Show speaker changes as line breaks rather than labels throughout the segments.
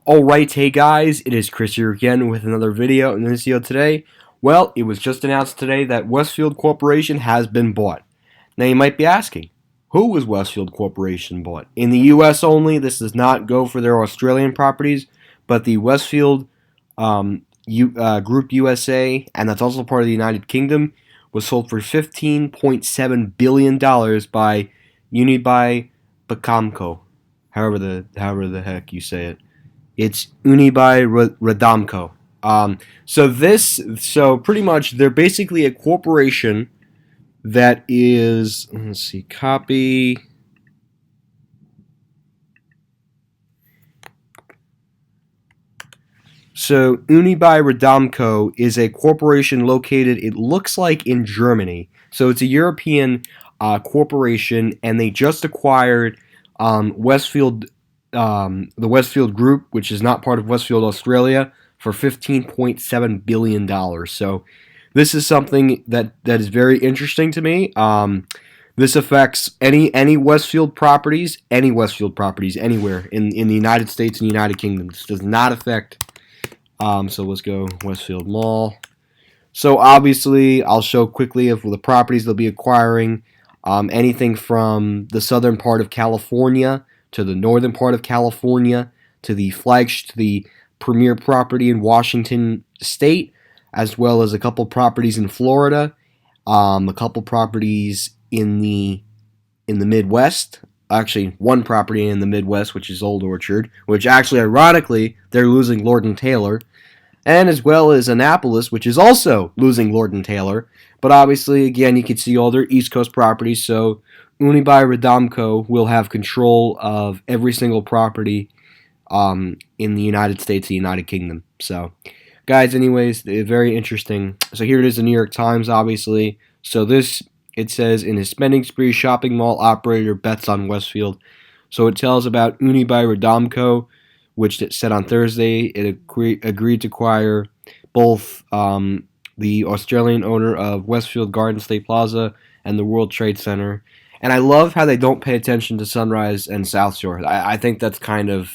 Alright, hey guys, it is Chris here again with another video. In this video today, well, it was just announced today that Westfield Corporation has been bought. Now you might be asking, who was Westfield Corporation bought? In the US only, this does not go for their Australian properties, but the Westfield Group USA, and that's also part of the United Kingdom, was sold for $15.7 billion by Unibail-Rodamco, however the heck you say it. It's Unibail-Rodamco. So pretty much they're basically a corporation that is, let's see, copy. So Unibail-Rodamco is a corporation located, it looks like, in Germany. So it's a European corporation, and they just acquired Westfield, the Westfield Group, which is not part of Westfield Australia, for $15.7 billion. So this is something that is very interesting to me. This affects any Westfield properties anywhere in the United States and United Kingdom. This does not affect. So let's go Westfield Mall. So obviously, I'll show quickly of the properties they'll be acquiring. Anything from the southern part of California to the northern part of California, to the premier property in Washington State, as well as a couple properties in Florida, a couple properties in the Midwest. Actually, one property in the Midwest, which is Old Orchard, which actually, ironically, they're losing Lord & Taylor, and as well as Annapolis, which is also losing Lord & Taylor. But obviously, again, you can see all their East Coast properties, so Unibail-Rodamco will have control of every single property in the United States, the United Kingdom. So, guys, anyways, very interesting. So here it is, the New York Times, obviously. So this, it says, in his spending spree, shopping mall operator bets on Westfield. So it tells about Unibail-Rodamco, which it said on Thursday it agreed to acquire both the Australian owner of Westfield Garden State Plaza and the World Trade Center. And I love how they don't pay attention to Sunrise and South Shore. I think that's kind of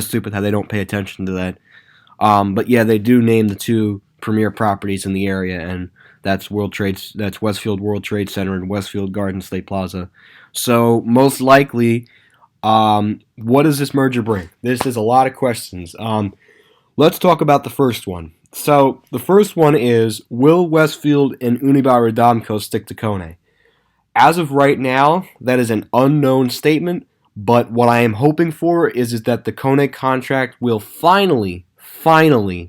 stupid how they don't pay attention to that. But yeah, they do name the two premier properties in the area, and that's Westfield World Trade Center and Westfield Garden State Plaza. So most likely, what does this merger bring? This is a lot of questions. Let's talk about the first one. So the first one is, will Westfield and Unibail-Rodamco stick to Kone? As of right now, that is an unknown statement, but what I am hoping for is that the Kone contract will finally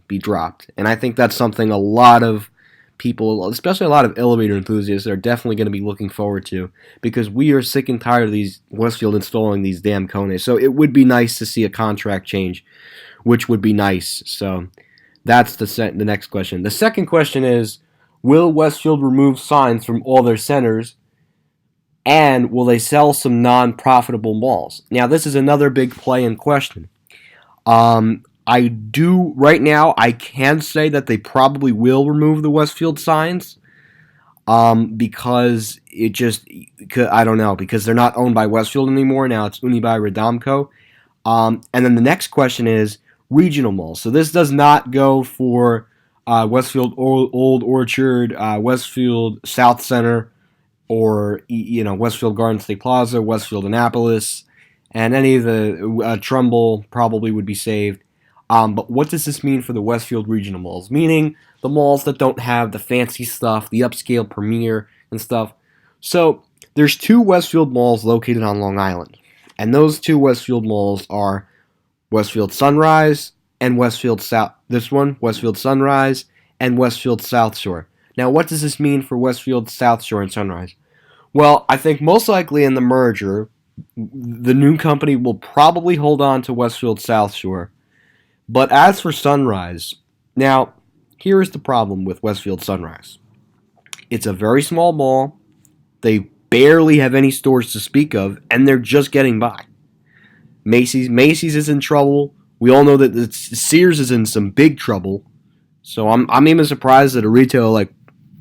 be dropped. And I think that's something a lot of people, especially a lot of elevator enthusiasts, are definitely going to be looking forward to, because we are sick and tired of these Westfield installing these damn Kone. So it would be nice to see a contract change, which would be nice. So that's the next question. The second question is, will Westfield remove signs from all their centers, and will they sell some non-profitable malls? Now, this is another big play in question. Right now, I can say that they probably will remove the Westfield signs, because I don't know, because they're not owned by Westfield anymore. Now it's Unibail-Rodamco. And then the next question is regional malls. So this does not go for Westfield Old Orchard, Westfield South Center, or Westfield Garden State Plaza, Westfield Annapolis, and any of the Trumbull probably would be saved. But what does this mean for the Westfield regional malls? Meaning the malls that don't have the fancy stuff, the upscale premier and stuff. So there's two Westfield malls located on Long Island. And those two Westfield malls are Westfield Sunrise and Westfield South. This one, Westfield Sunrise and Westfield South Shore. Now, what does this mean for Westfield South Shore and Sunrise? Well, I think most likely in the merger, the new company will probably hold on to Westfield South Shore. But as for Sunrise, now, here is the problem with Westfield Sunrise. It's a very small mall. They barely have any stores to speak of, and they're just getting by. Macy's is in trouble. We all know that Sears is in some big trouble. So I'm even surprised that a retailer like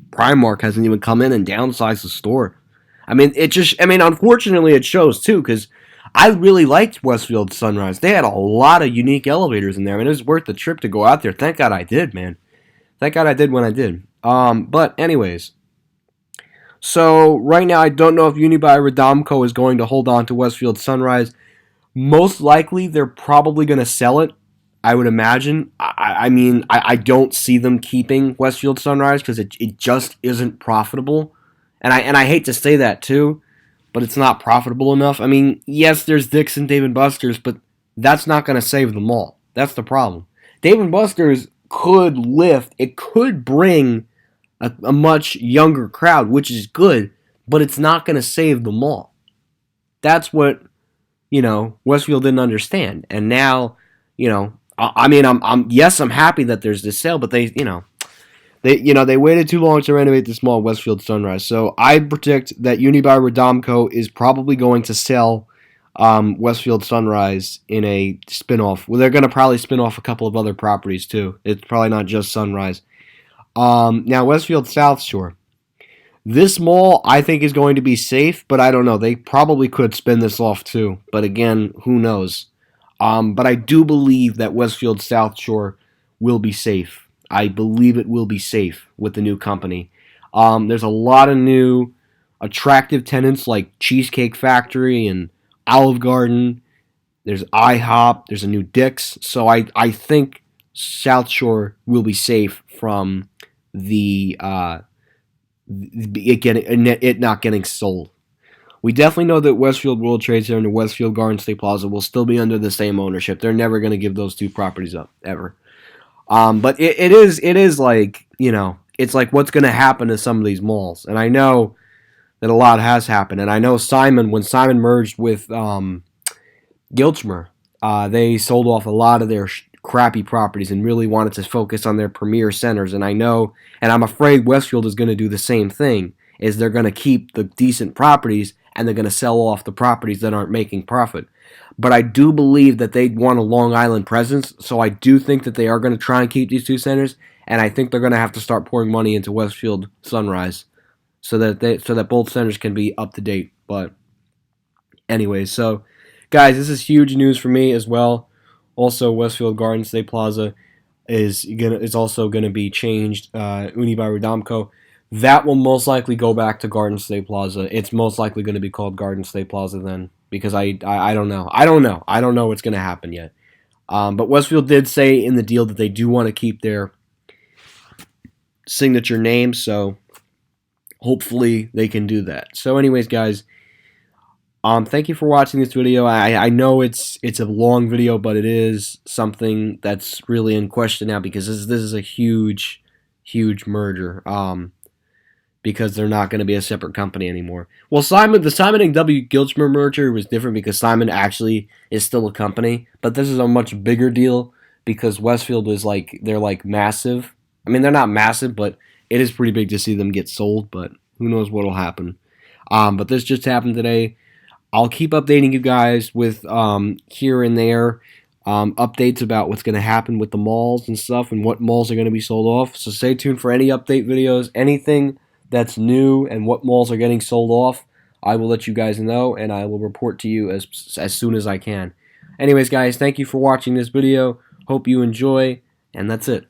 Primark hasn't even come in and downsized the store. I mean, unfortunately, it shows too, because I really liked Westfield Sunrise. They had a lot of unique elevators in there. I mean, it was worth the trip to go out there. Thank God I did, man. Thank God I did when I did. But anyways, so right now I don't know if Unibail-Rodamco is going to hold on to Westfield Sunrise. Most likely, they're probably going to sell it. I would imagine. I don't see them keeping Westfield Sunrise because it just isn't profitable, and I hate to say that too, but it's not profitable enough. I mean, yes, there's Dick's and Dave and Buster's, but that's not going to save them all. That's the problem. Dave and Buster's could lift. It could bring a much younger crowd, which is good, but it's not going to save them all. That's what Westfield didn't understand, and now, I'm happy that there's this sale, but they waited too long to renovate the small Westfield Sunrise. So I predict that Unibail-Rodamco is probably going to sell Westfield Sunrise in a spinoff. Well, they're going to probably spin off a couple of other properties too. It's probably not just Sunrise. Now Westfield South Shore. This mall, I think, is going to be safe, but I don't know. They probably could spin this off too. But again, who knows? But I do believe that Westfield South Shore will be safe. I believe it will be safe with the new company. There's a lot of new attractive tenants like Cheesecake Factory and Olive Garden. There's IHOP. There's a new Dick's. So I think South Shore will be safe from the it not getting sold. We definitely know that Westfield World Trade Center and Westfield Garden State Plaza will still be under the same ownership. They're never going to give those two properties up ever. But it is like, it's like what's going to happen to some of these malls. And I know that a lot has happened. And I know when Simon merged with Gilchmer, they sold off a lot of their crappy properties and really wanted to focus on their premier centers. And I'm afraid Westfield is going to do the same thing, is they're going to keep the decent properties and they're going to sell off the properties that aren't making profit. But I do believe that they want a Long Island presence, so I do think that they are going to try and keep these two centers, and I think they're going to have to start pouring money into Westfield Sunrise so that both centers can be up to date. But anyways, so guys, this is huge news for me as well. Also, Westfield Garden State Plaza is also going to be changed. Unibail-Rodamco. That will most likely go back to Garden State Plaza. It's most likely going to be called Garden State Plaza then, because I don't know. I don't know what's going to happen yet. But Westfield did say in the deal that they do want to keep their signature name, so hopefully they can do that. So anyways, guys, thank you for watching this video. I know it's a long video, but it is something that's really in question now because this is a huge merger. Because they're not going to be a separate company anymore. Well, the Simon and W. Gilchmer merger was different because Simon actually is still a company, but this is a much bigger deal because Westfield is they're massive. I mean, they're not massive, but it is pretty big to see them get sold, but who knows what will happen. But this just happened today. I'll keep updating you guys with here and there updates about what's going to happen with the malls and stuff and what malls are going to be sold off. So stay tuned for any update videos, anything that's new and what malls are getting sold off. I will let you guys know, and I will report to you as soon as I can. Anyways, guys, thank you for watching this video. Hope you enjoy, and that's it.